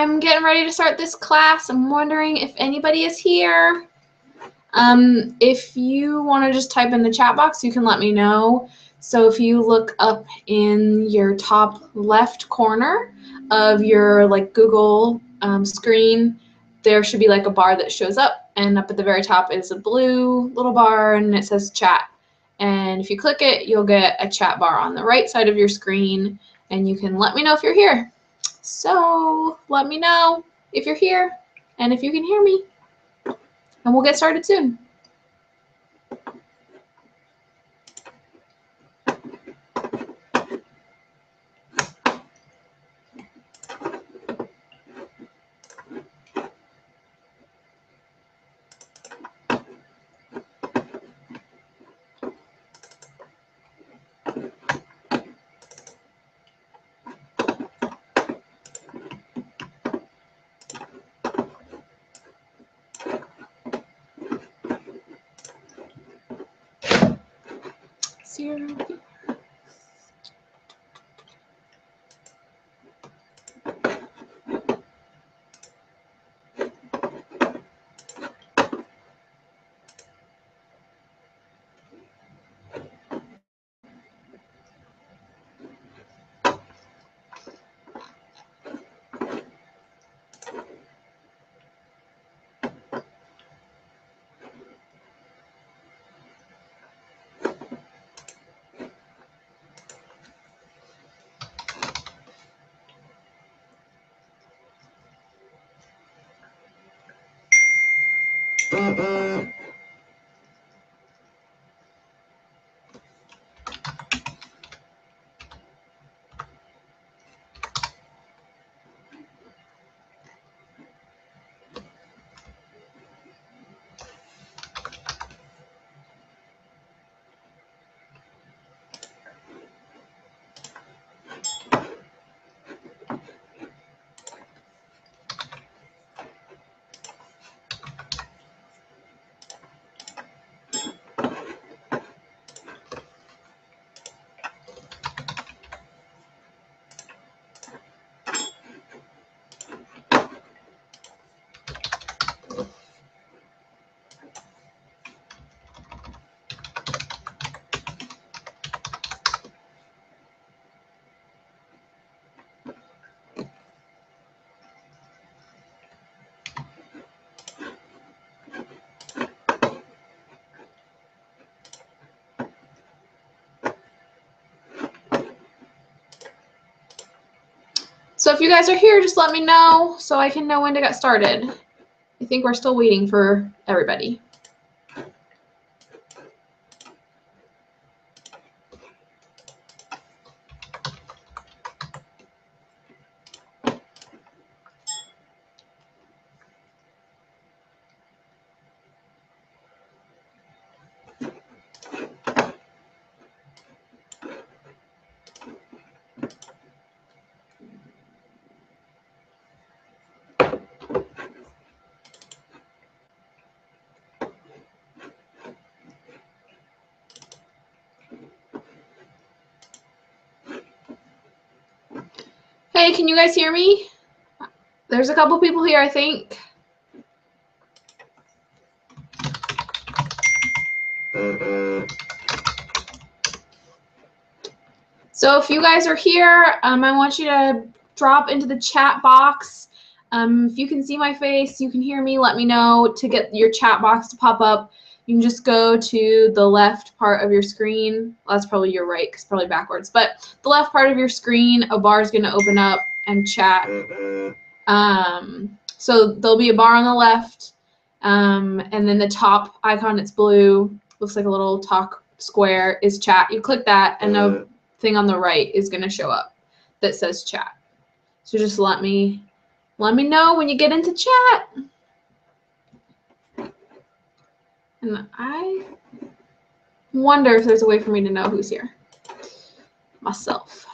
I'm getting ready to start this class. I'm wondering if anybody is here. If you want to just type in the chat box, you can let me know. So if you look up in your top left corner of your Google screen, there should be like a bar that shows up, and up at the very top is a blue little bar and it says chat. And if you click it, you'll get a chat bar on the right side of your screen, and you can let me know if you're here. So let me know if you're here and if you can hear me, and we'll get started soon. So if you guys are here, just let me know so I can know when to get started. I think we're still waiting for everybody. Hey, can you guys hear me? There's a couple people here, I think. So if you guys are here, I want you to drop into the chat box. If you can see my face, you can hear me, let me know. To get your chat box to pop up, you can just go to the left part of your screen. Well, that's probably your right, because probably backwards. But the left part of your screen, a bar is going to open up and chat. So there'll be a bar on the left, and then the top icon, it's blue, looks like a little talk square, is chat. You click that, and a thing on the right is going to show up that says chat. So just let me know when you get into chat. And I wonder if there's a way for me to know who's here myself.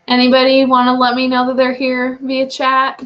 Anybody want to let me know that they're here via chat?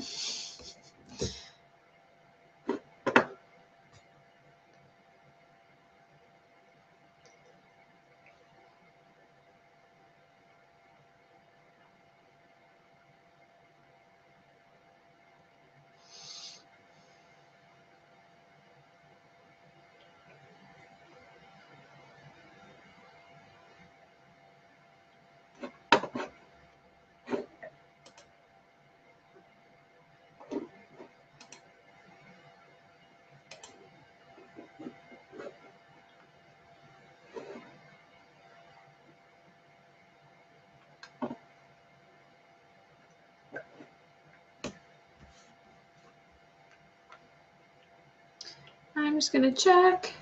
I'm just going to check.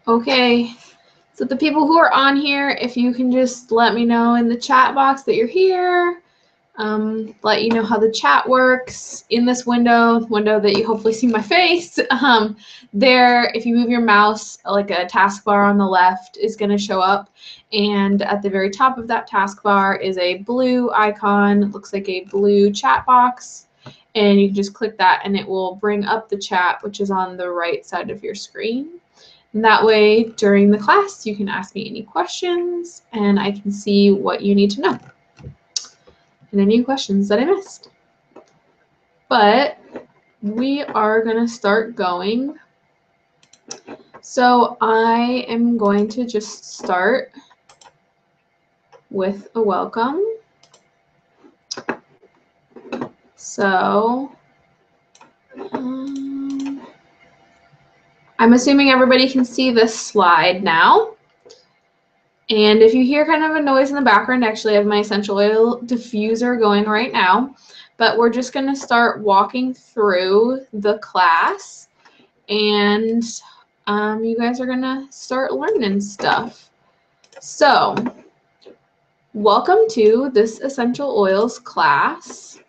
Okay, so the people who are on here, if you can just let me know in the chat box that you're here, let you know how the chat works in this window that you hopefully see my face. There, if you move your mouse, like a taskbar on the left is going to show up, and at the very top of that taskbar is a blue icon. It looks like a blue chat box, and you can just click that and it will bring up the chat, which is on the right side of your screen. And that way, during the class, you can ask me any questions and I can see what you need to know and any questions that I missed. But we are going to start going. So I am going to just start with a welcome. So I'm assuming everybody can see this slide now. And if you hear kind of a noise in the background, actually I have my essential oil diffuser going right now. But we're just going to start walking through the class, and you guys are going to start learning stuff. So, welcome to this essential oils class.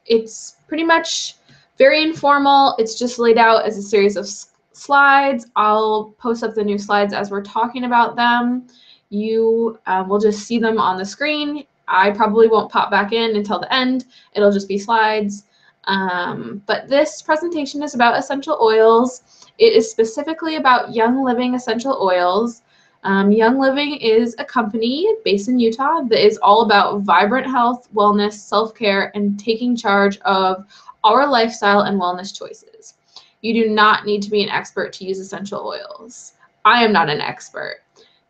It's pretty much very informal. It's just laid out as a series of slides. I'll post up the new slides as we're talking about them. You will just see them on the screen. I probably won't pop back in until the end. It'll just be slides. But this presentation is about essential oils. It is specifically about Young Living essential oils. Young Living is a company based in Utah that is all about vibrant health, wellness, self-care, and taking charge of our lifestyle and wellness choices. You do not need to be an expert to use essential oils. I am not an expert.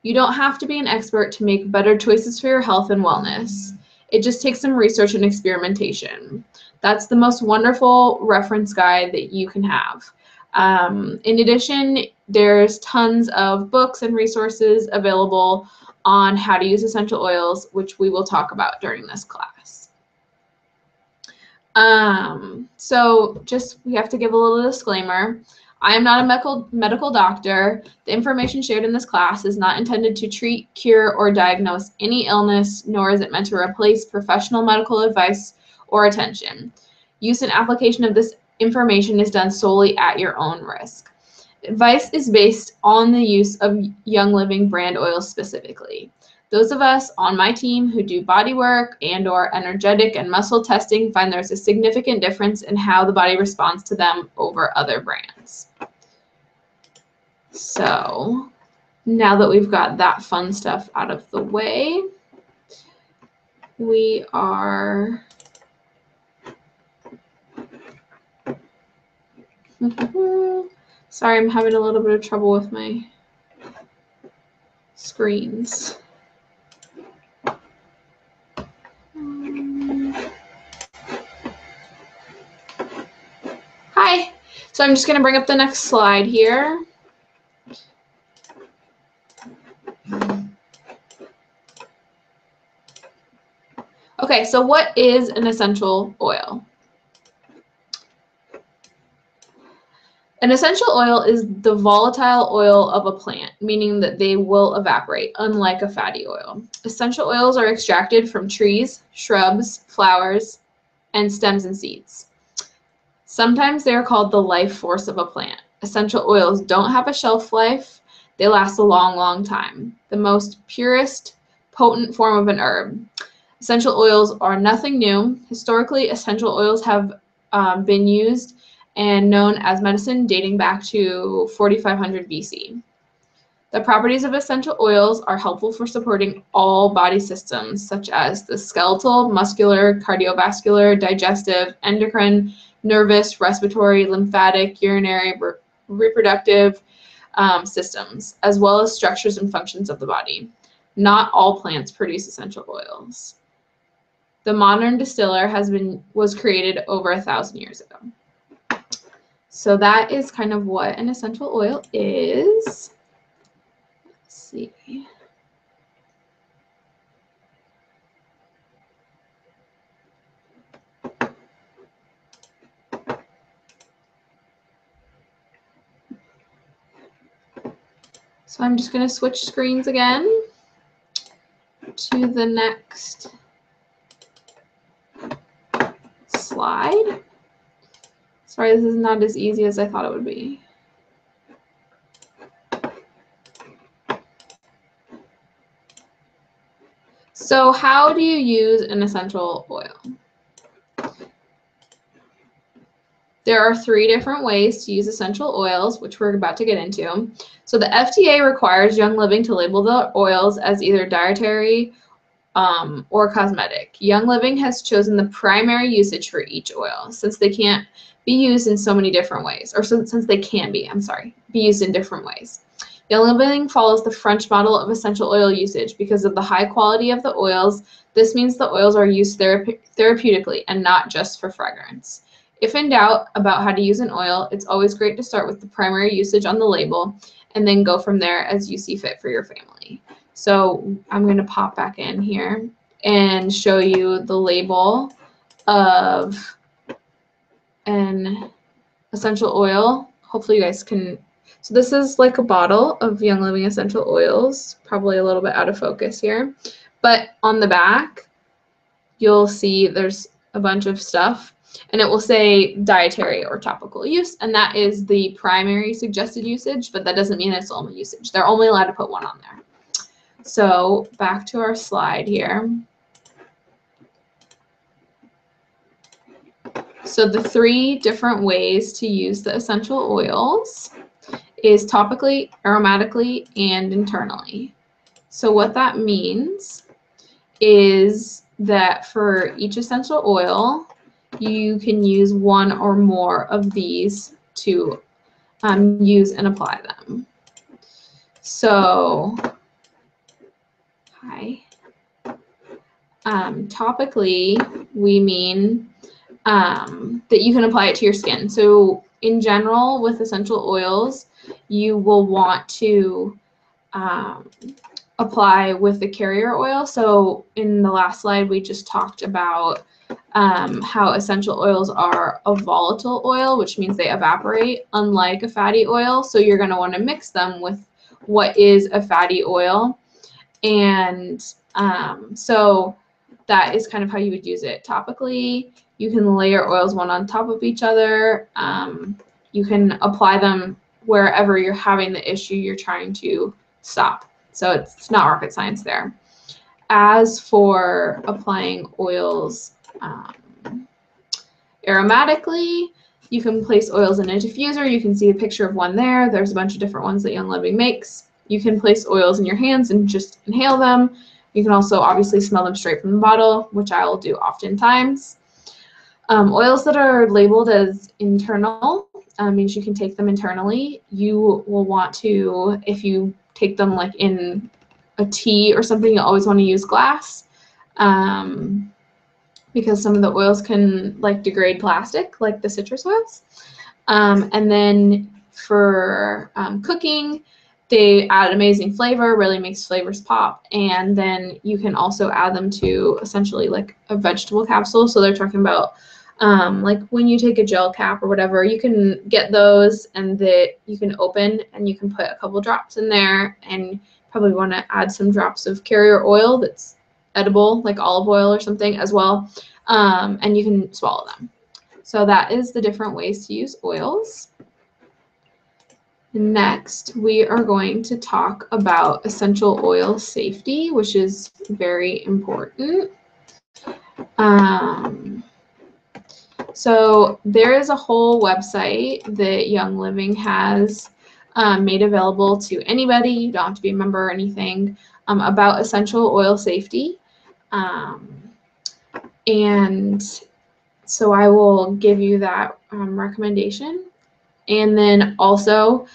You don't have to be an expert to make better choices for your health and wellness. It just takes some research and experimentation. That's the most wonderful reference guide that you can have. In addition, there's tons of books and resources available on how to use essential oils, which we will talk about during this class. So just, we have to give a little disclaimer. I am not a medical doctor. The information shared in this class is not intended to treat, cure, or diagnose any illness, nor is it meant to replace professional medical advice or attention. Use and application of this information is done solely at your own risk. Advice is based on the use of Young Living brand oils specifically. Those of us on my team who do body work and/or energetic and muscle testing find there's a significant difference in how the body responds to them over other brands. So now that we've got that fun stuff out of the way, we are sorry, I'm having a little bit of trouble with my screens. So I'm just going to bring up the next slide here. Okay, so what is an essential oil? An essential oil is the volatile oil of a plant, meaning that they will evaporate, unlike a fatty oil. Essential oils are extracted from trees, shrubs, flowers, and stems and seeds. Sometimes they are called the life force of a plant. Essential oils don't have a shelf life. They last a long, long time. The most purest, potent form of an herb. Essential oils are nothing new. Historically, essential oils have been used and known as medicine dating back to 4500 BC. The properties of essential oils are helpful for supporting all body systems, such as the skeletal, muscular, cardiovascular, digestive, endocrine, nervous, respiratory, lymphatic, urinary, reproductive systems, as well as structures and functions of the body. Not all plants produce essential oils. The modern distiller was created over 1,000 years ago. So that is kind of what an essential oil is. Let's see. So I'm just going to switch screens again to the next slide. Sorry, this is not as easy as I thought it would be. So how do you use an essential oil? There are 3 different ways to use essential oils, which we're about to get into. So the FDA requires Young Living to label the oils as either dietary or cosmetic. Young Living has chosen the primary usage for each oil, since they can't be used in so many different ways, or since they can be used in different ways. Young Living follows the French model of essential oil usage because of the high quality of the oils. This means the oils are used therapeutically and not just for fragrance. If in doubt about how to use an oil, it's always great to start with the primary usage on the label and then go from there as you see fit for your family. So I'm going to pop back in here and show you the label of an essential oil. Hopefully you guys can. So this is like a bottle of Young Living essential oils, probably a little bit out of focus here. But on the back, you'll see there's a bunch of stuff. And it will say dietary or topical use, and that is the primary suggested usage, but that doesn't mean it's the only usage. They're only allowed to put one on there. So back to our slide here. So the 3 different ways to use the essential oils is topically, aromatically, and internally. So what that means is that for each essential oil, you can use one or more of these to use and apply them. So, topically, we mean that you can apply it to your skin. So in general, with essential oils, you will want to apply with the carrier oil. So in the last slide, we just talked about how essential oils are a volatile oil, which means they evaporate, unlike a fatty oil. So you're going to want to mix them with what is a fatty oil. And so that is kind of how you would use it. Topically, you can layer oils one on top of each other. You can apply them wherever you're having the issue you're trying to stop. So it's not rocket science there. As for applying oils aromatically, you can place oils in a diffuser. You can see a picture of one there. There's a bunch of different ones that Young Living makes. You can place oils in your hands and just inhale them. You can also obviously smell them straight from the bottle, which I will do oftentimes. Oils that are labeled as internal means you can take them internally. You will want to, if you take them like in a tea or something, you always want to use glass because some of the oils can like degrade plastic, like the citrus oils. And then for cooking, they add amazing flavor, really makes flavors pop. And then you can also add them to essentially like a vegetable capsule. So they're talking about like when you take a gel cap or whatever, you can get those and that you can open and you can put a couple drops in there, and probably want to add some drops of carrier oil that's edible, like olive oil or something as well. And you can swallow them. So that is the different ways to use oils. Next, we are going to talk about essential oil safety, which is very important. So there is a whole website that Young Living has made available to anybody. You don't have to be a member or anything, about essential oil safety. And so I will give you that recommendation. And then also,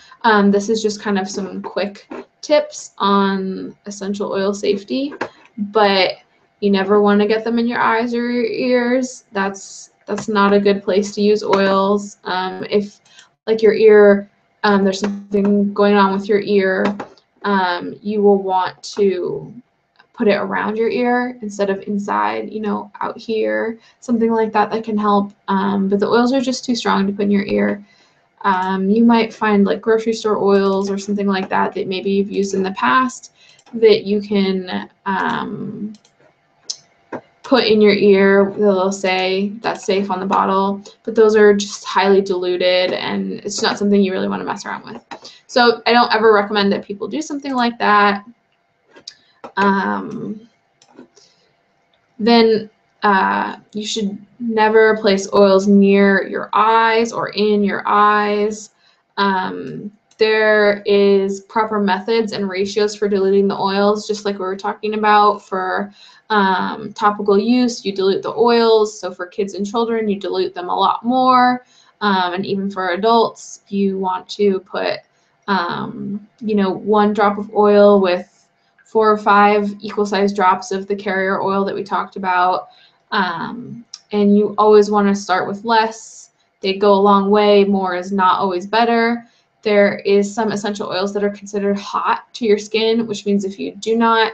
this is just kind of some quick tips on essential oil safety, but you never want to get them in your eyes or your ears. That's not a good place to use oils. If like your ear, there's something going on with your ear, you will want to put it around your ear instead of inside, you know, out here, something like that can help. But the oils are just too strong to put in your ear. You might find like grocery store oils or something like that that maybe you've used in the past that you can put in your ear. They'll say that's safe on the bottle, but those are just highly diluted and it's not something you really want to mess around with. So I don't ever recommend that people do something like that. Then you should never place oils near your eyes or in your eyes. There is proper methods and ratios for diluting the oils, just like we were talking about. For topical use, you dilute the oils. So for kids and children, you dilute them a lot more. And even for adults, you want to put, you know, 1 drop of oil with 4 or 5 equal-sized drops of the carrier oil that we talked about. And you always want to start with less. They go a long way. More is not always better. There is some essential oils that are considered hot to your skin, which means if you do not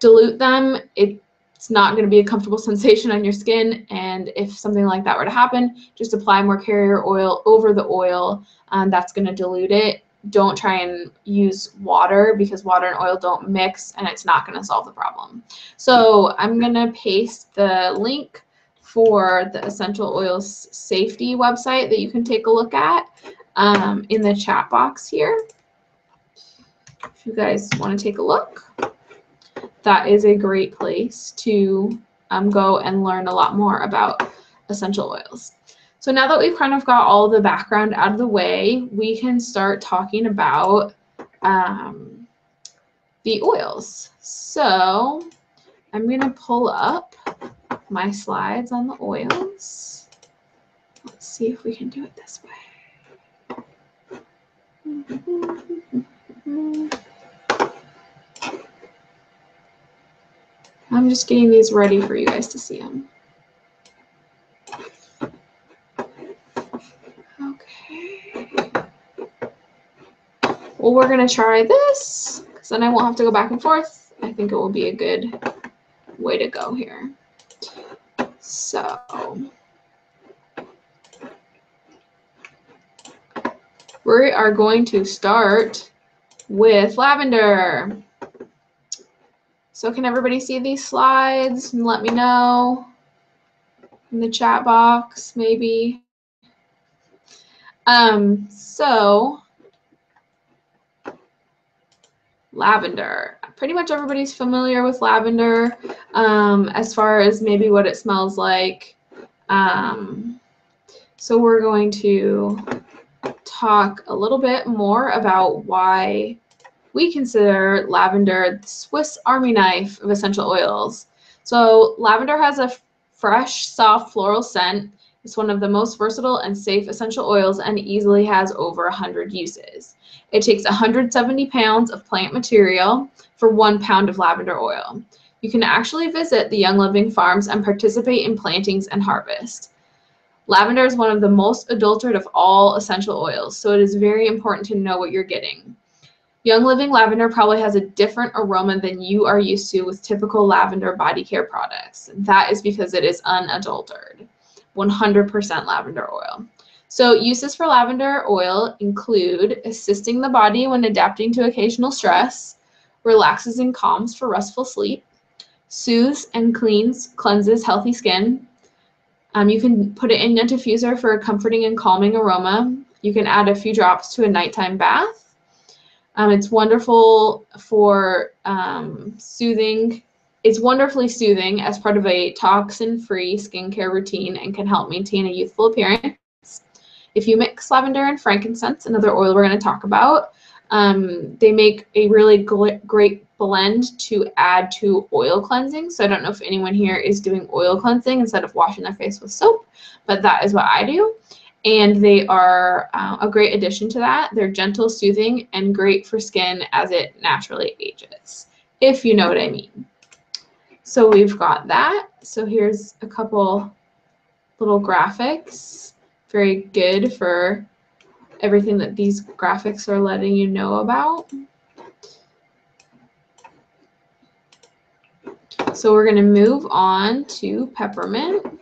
dilute them, it's not going to be a comfortable sensation on your skin. And if something like that were to happen, just apply more carrier oil over the oil. That's going to dilute it. Don't try and use water, because water and oil don't mix and it's not going to solve the problem. So I'm going to paste the link for the essential oils safety website that you can take a look at in the chat box here. If you guys want to take a look, that is a great place to go and learn a lot more about essential oils. So now that we've kind of got all the background out of the way, we can start talking about the oils. So I'm going to pull up my slides on the oils. Let's see if we can do it this way. I'm just getting these ready for you guys to see them. Well, we're going to try this because then I won't have to go back and forth. I think it will be a good way to go here. So we are going to start with lavender. So can everybody see these slides and let me know in the chat box maybe? So lavender. Pretty much everybody's familiar with lavender as far as maybe what it smells like. So we're going to talk a little bit more about why we consider lavender the Swiss Army knife of essential oils. So lavender has a fresh, soft floral scent. It's one of the most versatile and safe essential oils and easily has over 100 uses. It takes 170 pounds of plant material for 1 pound of lavender oil. You can actually visit the Young Living farms and participate in plantings and harvest. Lavender is one of the most adulterated of all essential oils, so it is very important to know what you're getting. Young Living lavender probably has a different aroma than you are used to with typical lavender body care products. That is because it is unadulterated, 100% lavender oil. So uses for lavender oil include assisting the body when adapting to occasional stress, relaxes and calms for restful sleep, soothes and cleanses healthy skin. You can put it in a diffuser for a comforting and calming aroma. You can add a few drops to a nighttime bath. It's wonderful for soothing. It's wonderfully soothing as part of a toxin-free skincare routine and can help maintain a youthful appearance. If you mix lavender and frankincense, another oil we're going to talk about, they make a really great blend to add to oil cleansing. So I don't know if anyone here is doing oil cleansing instead of washing their face with soap, but that is what I do. And they are a great addition to that. They're gentle, soothing, and great for skin as it naturally ages, if you know what I mean. So we've got that. So here's a couple little graphics. Very good for everything that these graphics are letting you know about. So we're going to move on to peppermint.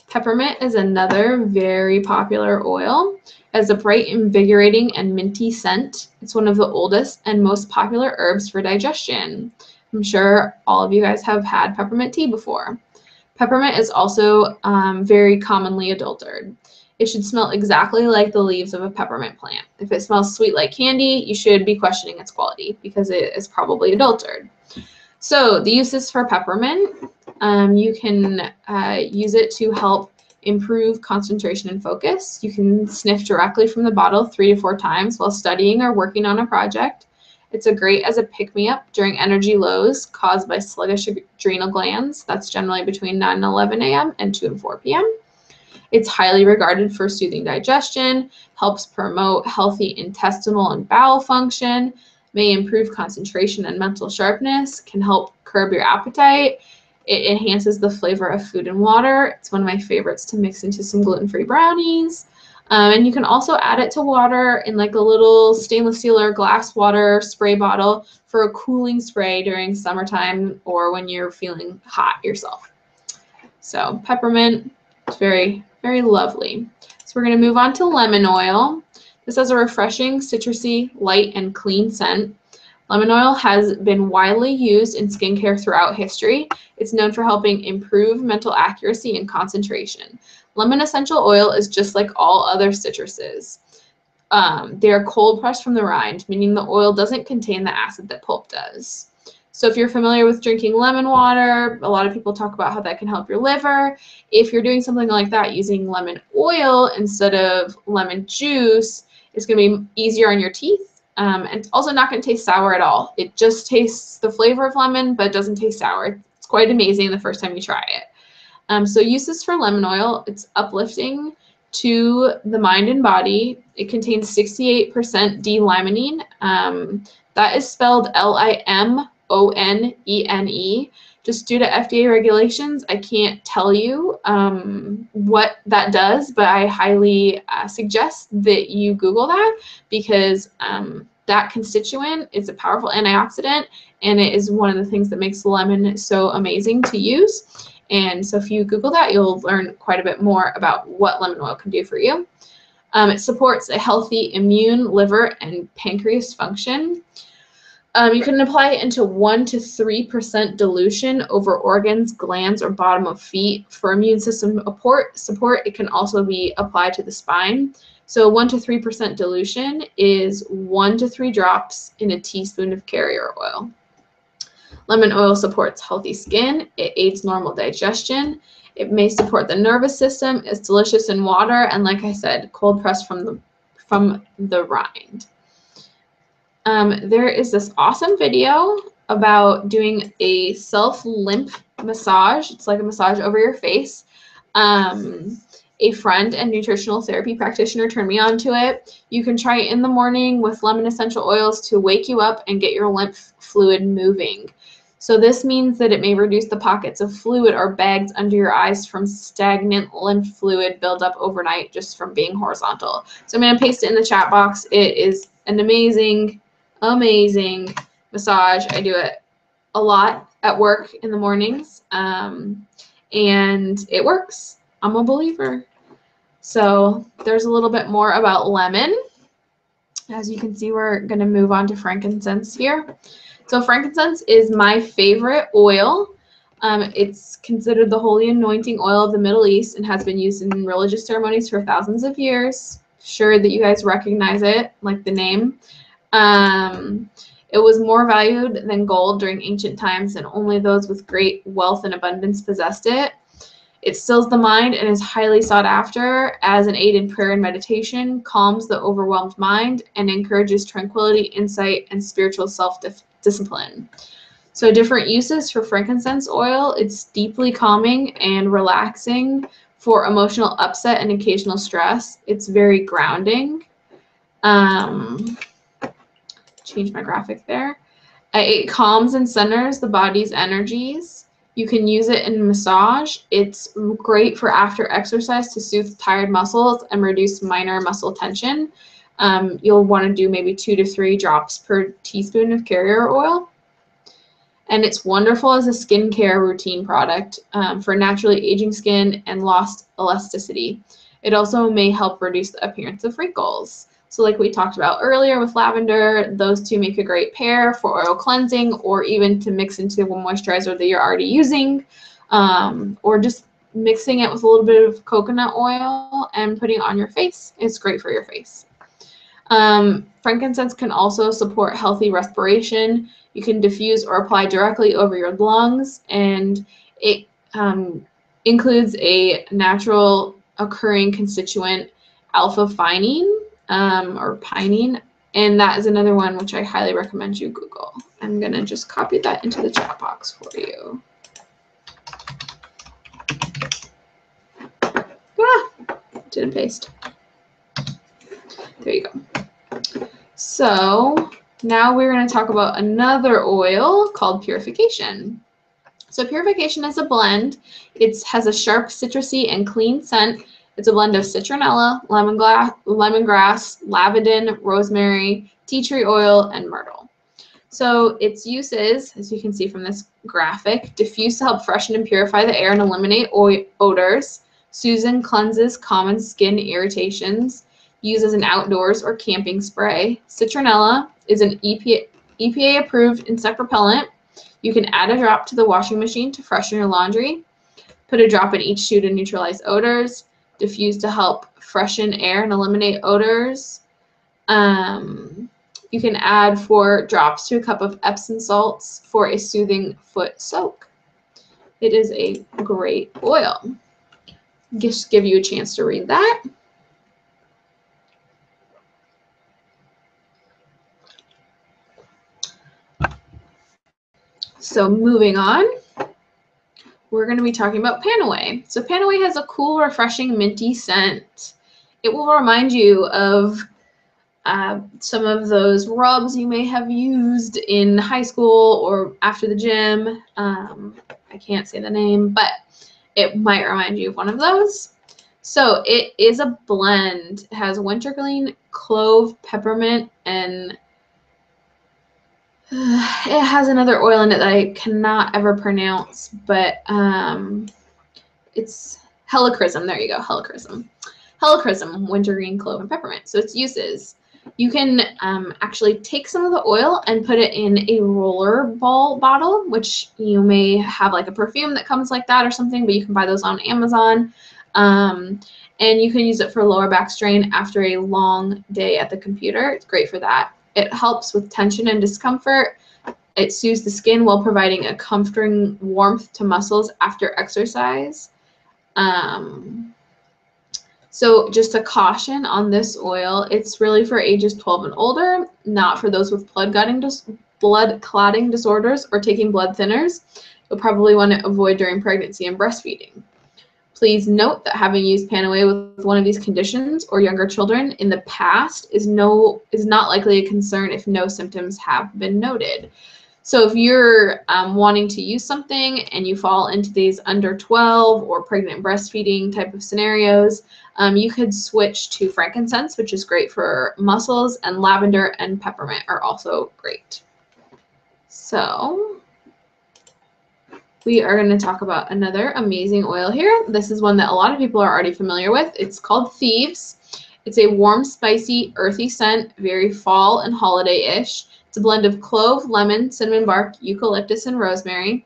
Peppermint is another very popular oil. It has a bright, invigorating, and minty scent. It's one of the oldest and most popular herbs for digestion. I'm sure all of you guys have had peppermint tea before. Peppermint is also very commonly adulterated. It should smell exactly like the leaves of a peppermint plant. If it smells sweet like candy, you should be questioning its quality because it is probably adulterated. So the uses for peppermint, you can use it to help improve concentration and focus. You can sniff directly from the bottle 3 to 4 times while studying or working on a project. It's great as a pick-me-up during energy lows caused by sluggish adrenal glands. That's generally between 9 and 11 a.m. and 2 and 4 p.m. It's highly regarded for soothing digestion, helps promote healthy intestinal and bowel function, may improve concentration and mental sharpness, can help curb your appetite. It enhances the flavor of food and water. It's one of my favorites to mix into some gluten-free brownies. And you can also add it to water in like a little stainless steel or glass water spray bottle for a cooling spray during summertime or when you're feeling hot yourself. So peppermint, it's very, very lovely. So we're going to move on to lemon oil. This has a refreshing, citrusy, light, and clean scent. Lemon oil has been widely used in skincare throughout history. It's known for helping improve mental accuracy and concentration. Lemon essential oil is just like all other citruses. They are cold pressed from the rind, meaning the oil doesn't contain the acid that pulp does. So if you're familiar with drinking lemon water, a lot of people talk about how that can help your liver. If you're doing something like that using lemon oil instead of lemon juice, it's going to be easier on your teeth. And it's also not going to taste sour at all. It just tastes the flavor of lemon, but it doesn't taste sour. It's quite amazing the first time you try it. So uses for lemon oil, it's uplifting to the mind and body. It contains 68% D-limonene. That is spelled L-I-M-O-N-E-N-E. Just due to FDA regulations, I can't tell you what that does, but I highly suggest that you Google that because that constituent is a powerful antioxidant, and it is one of the things that makes lemon so amazing to use. And so if you Google that, you'll learn quite a bit more about what lemon oil can do for you. It supports a healthy immune, liver, and pancreas function. You can apply it into 1 to 3% dilution over organs, glands, or bottom of feet. For immune system support, it can also be applied to the spine. So 1 to 3% dilution is 1 to 3 drops in a teaspoon of carrier oil. Lemon oil supports healthy skin. It aids normal digestion. It may support the nervous system. It's delicious in water, and like I said, cold pressed from the rind. There is this awesome video about doing a self-lymph massage. It's like a massage over your face. A friend and nutritional therapy practitioner turned me on to it. You can try it in the morning with lemon essential oils to wake you up and get your lymph fluid moving. So this means that it may reduce the pockets of fluid or bags under your eyes from stagnant lymph fluid buildup overnight just from being horizontal. So I'm going to paste it in the chat box. It is an amazing, amazing massage. I do it a lot at work in the mornings, and it works. I'm a believer. So there's a little bit more about lemon. As you can see, we're going to move on to frankincense here. So frankincense is my favorite oil. It's considered the holy anointing oil of the Middle East and has been used in religious ceremonies for thousands of years. Sure that you guys recognize it, like the name. It was more valued than gold during ancient times, and only those with great wealth and abundance possessed it. It stills the mind and is highly sought after as an aid in prayer and meditation, calms the overwhelmed mind, and encourages tranquility, insight, and spiritual self-discipline. So different uses for frankincense oil. It's deeply calming and relaxing for emotional upset and occasional stress. It's very grounding. Change my graphic there. It calms and centers the body's energies. You can use it in massage. It's great for after exercise to soothe tired muscles and reduce minor muscle tension. You'll want to do maybe 2 to 3 drops per teaspoon of carrier oil. And it's wonderful as a skincare routine product for naturally aging skin and lost elasticity. It also may help reduce the appearance of wrinkles. So like we talked about earlier with lavender, those two make a great pair for oil cleansing, or even to mix into a moisturizer that you're already using, or just mixing it with a little bit of coconut oil and putting it on your face. It's great for your face. Frankincense can also support healthy respiration. You can diffuse or apply directly over your lungs, and it includes a natural occurring constituent, alpha-pinene, or pinene, and that is another one which I highly recommend you Google. I'm going to just copy that into the chat box for you. Didn't paste. There you go. So now we're going to talk about another oil called purification. So purification is a blend. It has a sharp, citrusy, and clean scent. It's a blend of citronella, lemongrass, lavender, rosemary, tea tree oil, and myrtle. So its uses, as you can see from this graphic, diffuse to help freshen and purify the air and eliminate odors. Soothes and cleanses common skin irritations. Used as an outdoors or camping spray. Citronella is an EPA-approved insect repellent. You can add a drop to the washing machine to freshen your laundry. Put a drop in each shoe to neutralize odors. Diffuse to help freshen air and eliminate odors. You can add 4 drops to a cup of Epsom salts for a soothing foot soak. It is a great oil. Just give you a chance to read that. So moving on, we're going to be talking about Panaway. So Panaway has a cool, refreshing, minty scent. It will remind you of some of those rubs you may have used in high school or after the gym. I can't say the name, but it might remind you of one of those. So it is a blend. It has wintergreen, clove, peppermint, and it has another oil in it that I cannot ever pronounce, but it's helichrysum. There you go, helichrysum. Helichrysum, wintergreen, clove, and peppermint. So its uses. You can actually take some of the oil and put it in a roller ball bottle, which you may have like a perfume that comes like that or something, but you can buy those on Amazon. And you can use it for lower back strain after a long day at the computer. It's great for that. It helps with tension and discomfort. It soothes the skin while providing a comforting warmth to muscles after exercise. So just a caution on this oil, it's really for ages 12 and older, not for those with blood clotting disorders or taking blood thinners. You'll probably want to avoid during pregnancy and breastfeeding. Please note that having used Panaway with one of these conditions or younger children in the past is not likely a concern if no symptoms have been noted. So if you're wanting to use something and you fall into these under 12 or pregnant breastfeeding type of scenarios, you could switch to frankincense, which is great for muscles, and lavender and peppermint are also great. So we are going to talk about another amazing oil here. This is one that a lot of people are already familiar with. It's called Thieves. It's a warm, spicy, earthy scent, very fall and holiday-ish. It's a blend of clove, lemon, cinnamon bark, eucalyptus, and rosemary.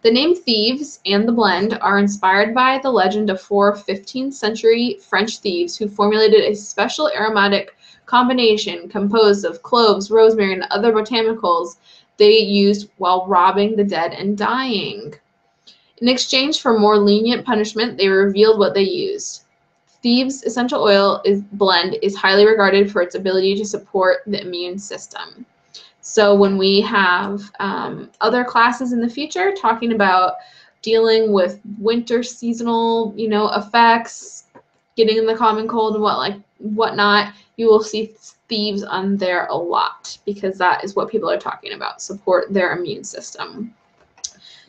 The name Thieves and the blend are inspired by the legend of 4 15th century French thieves who formulated a special aromatic combination composed of cloves, rosemary, and other botanicals they used while robbing the dead and dying. In exchange for more lenient punishment, they revealed what they used. Thieves' essential oil blend is highly regarded for its ability to support the immune system. So when we have other classes in the future talking about dealing with winter seasonal, effects, getting in the common cold and whatnot, you will see Thieves on there a lot because that is what people are talking about, support their immune system.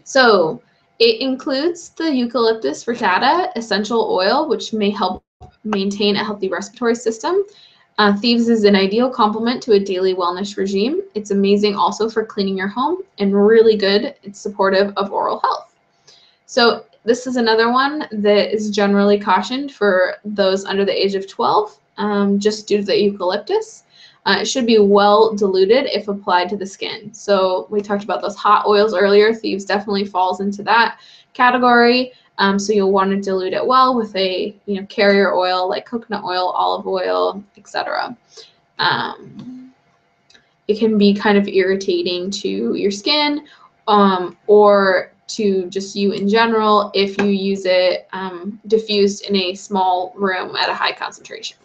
So it includes the eucalyptus reticta essential oil, which may help maintain a healthy respiratory system. Thieves is an ideal complement to a daily wellness regime. It's amazing also for cleaning your home and really good. It's supportive of oral health. So this is another one that is generally cautioned for those under the age of 12, just due to the eucalyptus. It should be well diluted if applied to the skin. So we talked about those hot oils earlier. Thieves definitely falls into that category. So you'll want to dilute it well with a carrier oil like coconut oil, olive oil, etc. It can be kind of irritating to your skin or to just you in general if you use it diffused in a small room at a high concentration.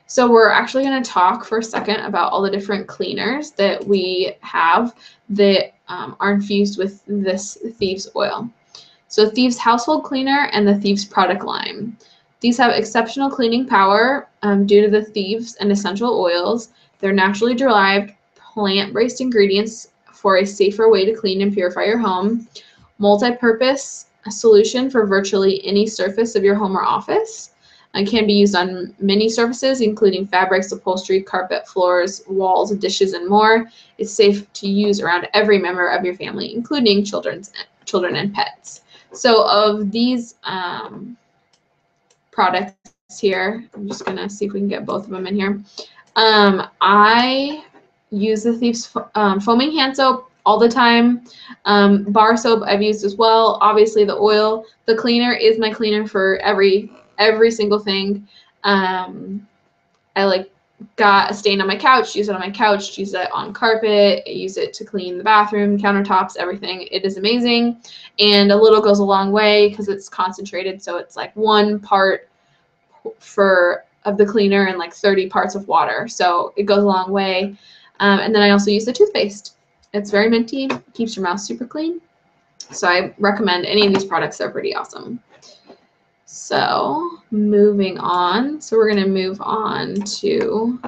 So we're actually going to talk for a second about all the different cleaners that we have that are infused with this Thieves oil. So Thieves Household Cleaner and the Thieves Product Line. These have exceptional cleaning power due to the Thieves and essential oils. They're naturally derived, plant-based ingredients for a safer way to clean and purify your home. Multi-purpose solution for virtually any surface of your home or office. It can be used on many surfaces, including fabrics, upholstery, carpet, floors, walls, dishes, and more. It's safe to use around every member of your family, including children and pets. So of these products here, I'm just going to see if we can get both of them in here. I use the Thieves foaming hand soap all the time. Bar soap I've used as well. Obviously the oil. The cleaner is my cleaner for every single thing. I got a stain on my couch, use it on my couch, use it on carpet, use it to clean the bathroom, countertops, everything. It is amazing. And a little goes a long way because it's concentrated. So it's like 1 part of the cleaner and like 30 parts of water. So it goes a long way. And then I also use the toothpaste. It's very minty, keeps your mouth super clean. So I recommend any of these products. They're pretty awesome. So moving on. So we're going to move on to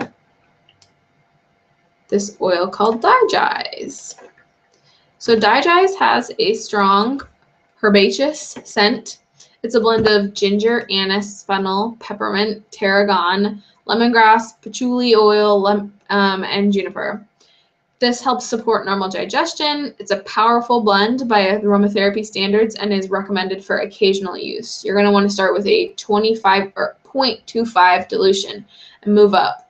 this oil called Digize. So Digize has a strong herbaceous scent. It's a blend of ginger, anise, fennel, peppermint, tarragon, lemongrass, patchouli oil, and juniper. This helps support normal digestion. It's a powerful blend by aromatherapy standards and is recommended for occasional use. You're going to want to start with a 25 or 0.25 dilution and move up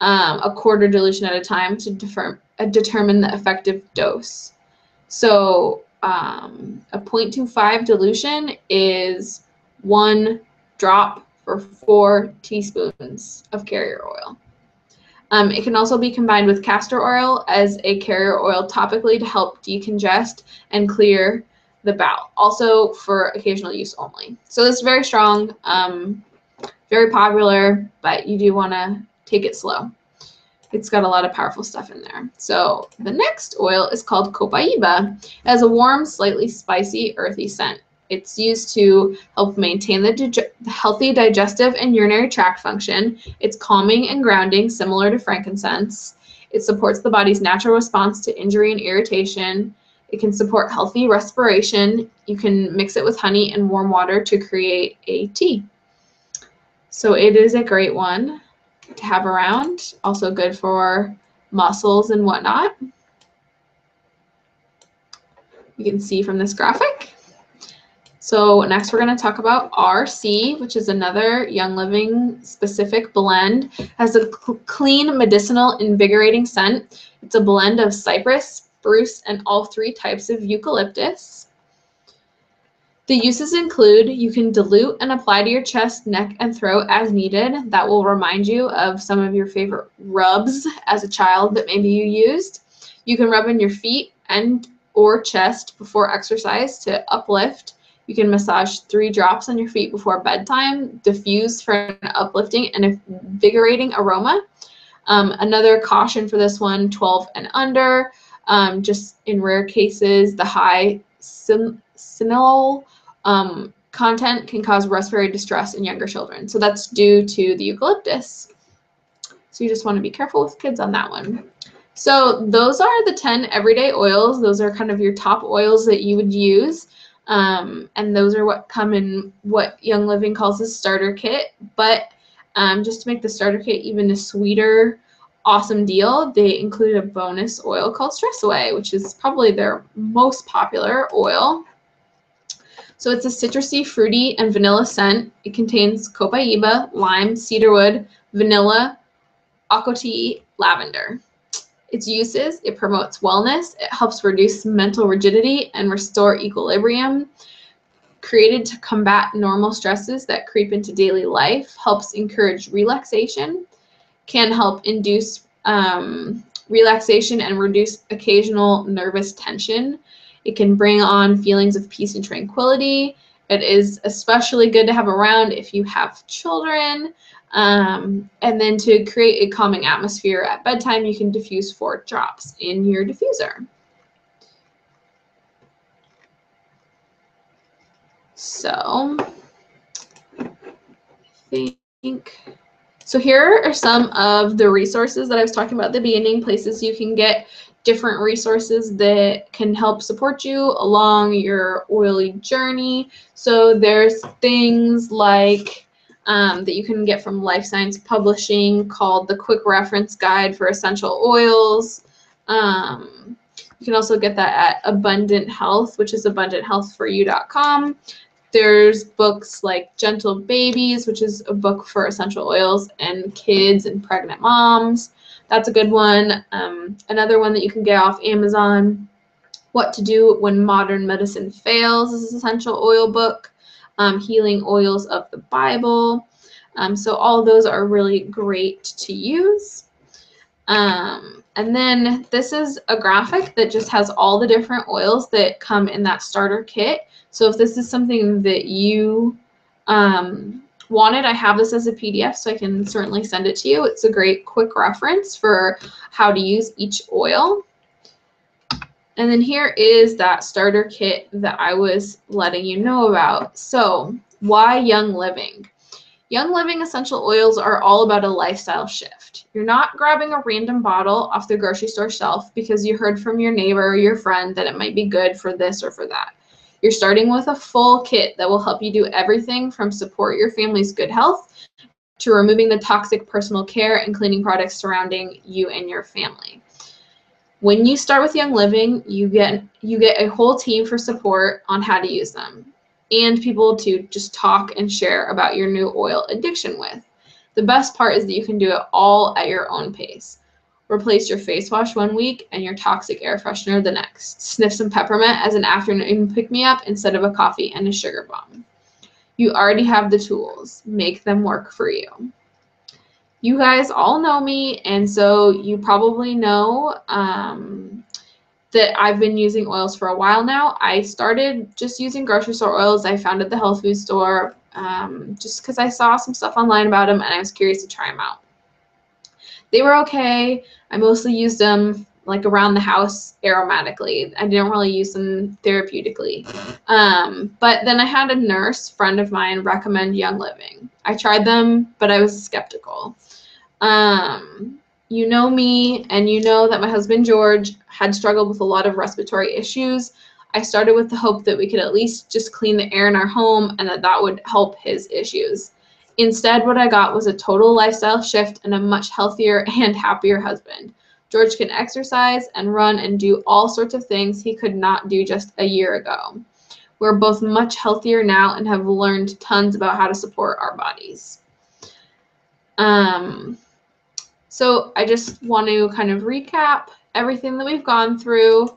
a quarter dilution at a time to determine the effective dose. So a 0.25 dilution is 1 drop for 4 teaspoons of carrier oil. It can also be combined with castor oil as a carrier oil topically to help decongest and clear the bowel, also for occasional use only. So this is very strong, very popular, but you do want to take it slow. It's got a lot of powerful stuff in there. So the next oil is called Copaiba. It has a warm, slightly spicy, earthy scent. It's used to help maintain the healthy digestive and urinary tract function. It's calming and grounding, similar to frankincense. It supports the body's natural response to injury and irritation. It can support healthy respiration. You can mix it with honey and warm water to create a tea. So it is a great one to have around. Also good for muscles and whatnot. You can see from this graphic. So next we're going to talk about RC, which is another Young Living specific blend. It has a clean, medicinal, invigorating scent. It's a blend of cypress, spruce, and all 3 types of eucalyptus. The uses include you can dilute and apply to your chest, neck, and throat as needed. That will remind you of some of your favorite rubs as a child that maybe you used. You can rub in your feet and or chest before exercise to uplift. You can massage 3 drops on your feet before bedtime, diffuse for an uplifting and invigorating aroma. Another caution for this one, 12 and under. Just in rare cases, the high cineol content can cause respiratory distress in younger children. So that's due to the eucalyptus. So you just want to be careful with kids on that one. So those are the 10 everyday oils. Those are kind of your top oils that you would use. And those are what come in what Young Living calls a starter kit. But just to make the starter kit even a sweeter, awesome deal, they included a bonus oil called Stress Away, which is probably their most popular oil. So it's a citrusy, fruity, and vanilla scent. It contains copaiba, lime, cedarwood, vanilla, ocotea, lavender. Its uses, it promotes wellness, it helps reduce mental rigidity and restore equilibrium, created to combat normal stresses that creep into daily life, helps encourage relaxation, can help induce relaxation and reduce occasional nervous tension. It can bring on feelings of peace and tranquility. It is especially good to have around if you have children. And then to create a calming atmosphere at bedtime, you can diffuse 4 drops in your diffuser. So I think, so here are some of the resources that I was talking about at the beginning, places you can get different resources that can help support you along your oily journey. So there's things like that you can get from Life Science Publishing called the Quick Reference Guide for Essential Oils. You can also get that at Abundant Health, which is abundanthealthforyou.com. There's books like Gentle Babies, which is a book for essential oils and kids and pregnant moms. That's a good one. Another one that you can get off Amazon, What to Do When Modern Medicine Fails, is an essential oil book. Healing Oils of the Bible. So all of those are really great to use. And then this is a graphic that just has all the different oils that come in that starter kit. So if this is something that you wanted, I have this as a PDF, so I can certainly send it to you. It's a great quick reference for how to use each oil. And then here is that starter kit that I was letting you know about. So why Young Living? Young Living essential oils are all about a lifestyle shift. You're not grabbing a random bottle off the grocery store shelf because you heard from your neighbor or your friend that it might be good for this or for that. You're starting with a full kit that will help you do everything from support your family's good health to removing the toxic personal care and cleaning products surrounding you and your family. When you start with Young Living, you get a whole team for support on how to use them and people to just talk and share about your new oil addiction with. The best part is that you can do it all at your own pace. Replace your face wash one week and your toxic air freshener the next. Sniff some peppermint as an afternoon pick-me-up instead of a coffee and a sugar bomb. You already have the tools. Make them work for you. You guys all know me, and so you probably know that I've been using oils for a while now. I started just using grocery store oils. I found at the health food store just because I saw some stuff online about them and I was curious to try them out. They were okay. I mostly used them like around the house aromatically. I didn't really use them therapeutically. But then I had a nurse friend of mine recommend Young Living. I tried them, but I was skeptical. you know me and you know that my husband George had struggled with a lot of respiratory issues. I started with the hope that we could at least just clean the air in our home and that would help his issues. Instead, what I got was a total lifestyle shift and a much healthier and happier husband. George can exercise and run and do all sorts of things he could not do just a year ago. We're both much healthier now and have learned tons about how to support our bodies. So I just want to kind of recap everything that we've gone through.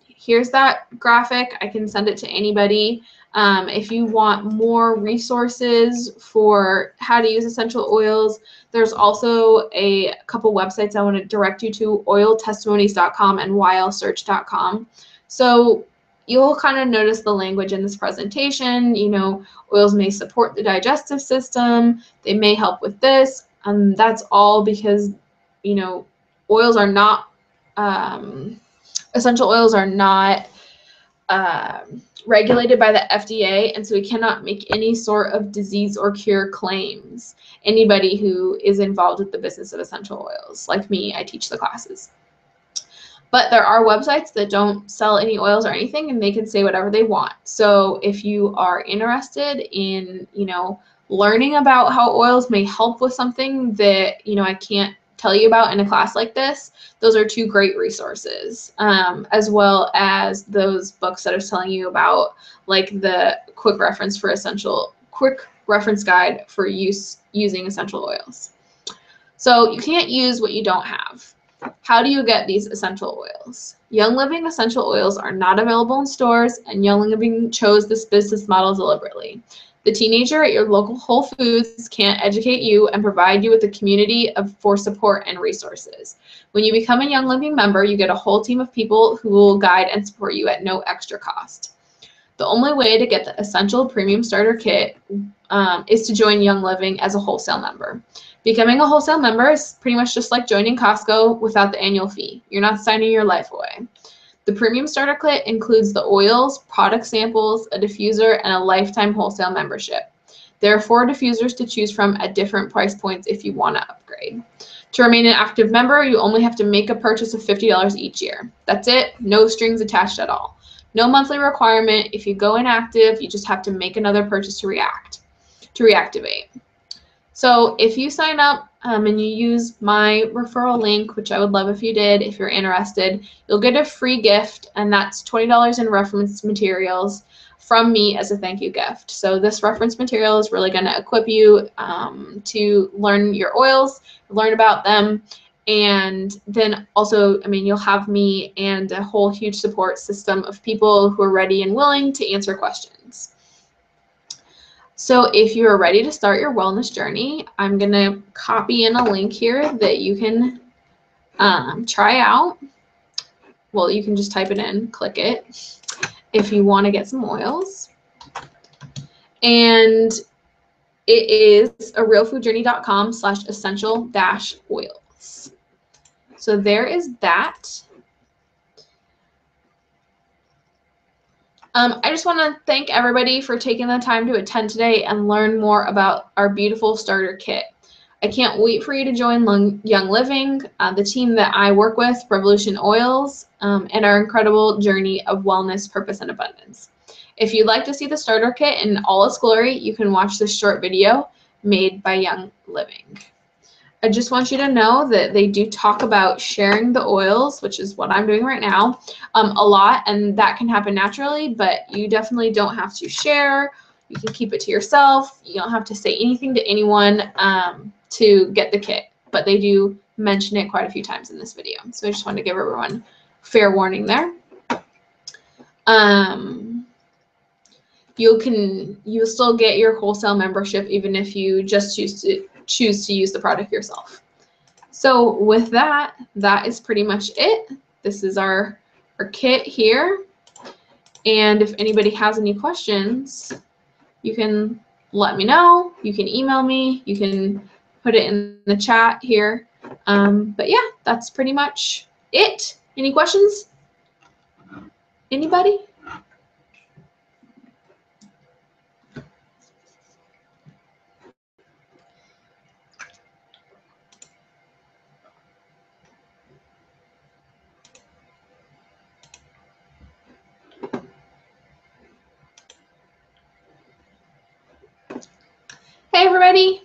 Here's that graphic. I can send it to anybody. If you want more resources for how to use essential oils, there's also a couple websites I want to direct you to, oiltestimonies.com and ylsearch.com. So you'll kind of notice the language in this presentation. You know, oils may support the digestive system. They may help with this. That's all because, you know, oils are not, essential oils are not regulated by the FDA, and so we cannot make any sort of disease or cure claims. Anybody who is involved with the business of essential oils, like me, I teach the classes. But there are websites that don't sell any oils or anything, and they can say whatever they want. So if you are interested in, you know, learning about how oils may help with something that, you know, I can't tell you about in a class like this, those are two great resources, as well as those books that I was telling you about, like the quick reference guide for using essential oils. So you can't use what you don't have. How do you get these essential oils? Young Living essential oils are not available in stores, and Young Living chose this business model deliberately. The teenager at your local Whole Foods can't educate you and provide you with a community for support and resources. When you become a Young Living member, you get a whole team of people who will guide and support you at no extra cost. The only way to get the Essential Premium Starter Kit is to join Young Living as a wholesale member. Becoming a wholesale member is pretty much just like joining Costco without the annual fee. You're not signing your life away. The Premium Starter Kit includes the oils, product samples, a diffuser, and a lifetime wholesale membership. There are 4 diffusers to choose from at different price points if you want to upgrade. To remain an active member, you only have to make a purchase of $50 each year. That's it, no strings attached at all. No monthly requirement. If you go inactive, you just have to make another purchase to reactivate. So if you sign up and you use my referral link, which I would love if you did, if you're interested, you'll get a free gift, and that's $20 in reference materials from me as a thank you gift. So this reference material is really going to equip you to learn your oils, learn about them, and then also, I mean, you'll have me and a whole huge support system of people who are ready and willing to answer questions. So if you are ready to start your wellness journey, I'm going to copy in a link here that you can try out. Well, you can just type it in, click it, if you want to get some oils. And it is realfoodjourney.com/essential-oils. So there is that. I just want to thank everybody for taking the time to attend today and learn more about our beautiful starter kit. I can't wait for you to join Young Living, the team that I work with, Revolution Oils, and our incredible journey of wellness, purpose, and abundance. If you'd like to see the starter kit in all its glory, you can watch this short video made by Young Living. I just want you to know that they do talk about sharing the oils, which is what I'm doing right now, a lot, and that can happen naturally, but you definitely don't have to share. You can keep it to yourself. You don't have to say anything to anyone to get the kit, but they do mention it quite a few times in this video. So I just want to give everyone fair warning there. You'll still get your wholesale membership even if you just choose to use the product yourself. So with that, that is pretty much it. This is our kit here. And if anybody has any questions, you can let me know. You can email me. You can put it in the chat here. But yeah, that's pretty much it. Any questions? Anybody? Alrighty.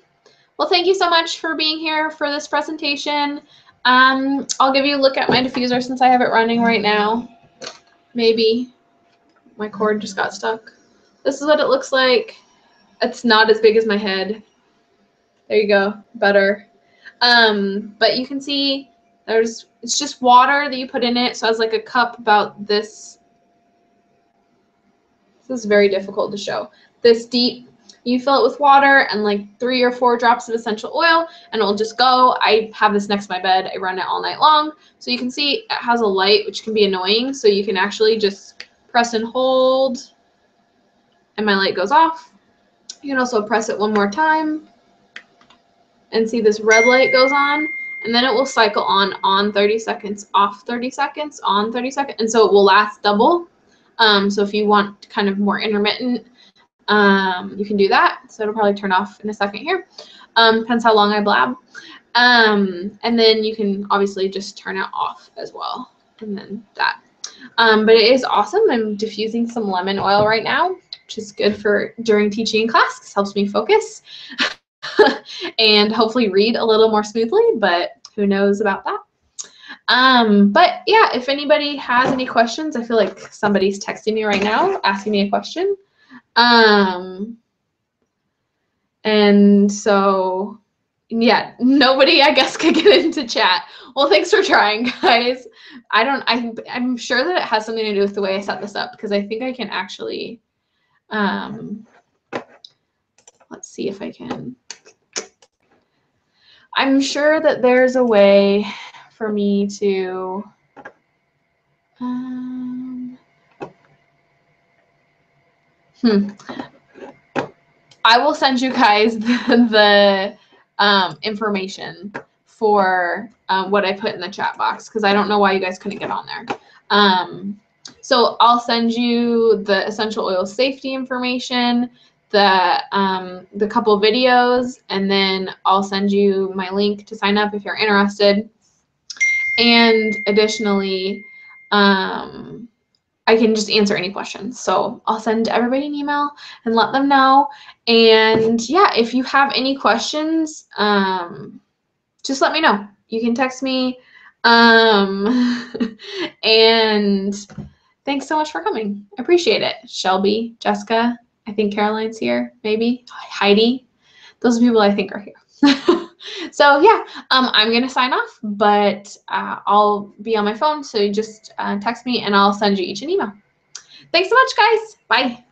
Well, thank you so much for being here for this presentation. I'll give you a look at my diffuser since I have it running right now. Maybe my cord just got stuck. This is what it looks like. It's not as big as my head. There you go, better. But you can see it's just water that you put in it. So it's like a cup about this. This is very difficult to show. This deep. You fill it with water and like 3 or 4 drops of essential oil, and it'll just go. I have this next to my bed. I run it all night long. So you can see it has a light, which can be annoying. So you can actually just press and hold, and my light goes off. You can also press it one more time and see this red light goes on, and then it will cycle on 30 seconds, off 30 seconds, on 30 seconds, and so it will last double. So if you want kind of more intermittent, you can do that. So it'll probably turn off in a second here. Depends how long I blab. And then you can obviously just turn it off as well. And then that. But it is awesome. I'm diffusing some lemon oil right now, which is good for during teaching in class because it helps me focus and hopefully read a little more smoothly, but who knows about that. But yeah, if anybody has any questions, I feel like somebody's texting me right now asking me a question. And so yeah, nobody I guess could get into chat. Well, thanks for trying, guys. I'm sure that it has something to do with the way I set this up, because I think I can actually let's see if I can. I'm sure that there's a way for me to I will send you guys the information for what I put in the chat box, because I don't know why you guys couldn't get on there. So I'll send you the essential oil safety information, the couple videos, and then I'll send you my link to sign up if you're interested. And additionally, I can just answer any questions. So I'll send everybody an email and let them know. And yeah, if you have any questions, just let me know. You can text me. And thanks so much for coming. I appreciate it. Shelby, Jessica, I think Caroline's here, maybe. Heidi. Those are people I think are here. So yeah, I'm gonna sign off, but I'll be on my phone, so you just text me and I'll send you each an email. Thanks so much, guys. Bye.